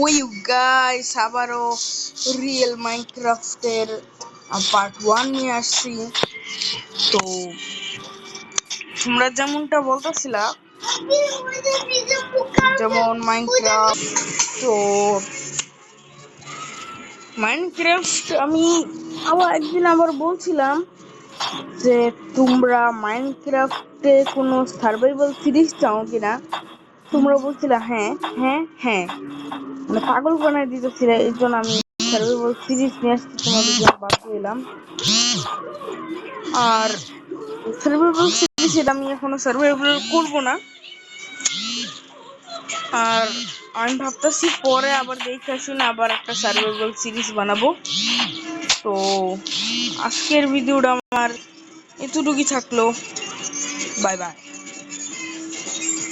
ওই গাইস আবারও real মাইনক্রাফটের part 1 নিয়ে আসছি। তো তোমরা যেমনটা বলতেছিলা, যেমন মাইনক্রাফট, তো মাইনক্রাফট আমি একদিন আবার বলছিলাম যে তোমরা মাইনক্রাফটে কোনো সার্ভাইভাল সিরিজ চাও কিনা। তোমরা বলছিলা হ্যাঁ হ্যাঁ হ্যাঁ, মানে পাগল বানাই দিতেছিল। এই জন্য আমি সার্ভাইভাল সিরিজ নিয়ে আসতে তোমাদের জন্য বাধ্য হইলাম। আর সার্ভাইভাল সিরিজ এটা আমি এখনো সার্ভাইভাল করবো না, আর আমি ভাবতেছি পরে আবার দেখে আসি না, আবার একটা সার্ভাইভাল সিরিজ বানাবো। তো আজকের ভিডিওটা আমার এতটুকুই থাকলো। Bye bye.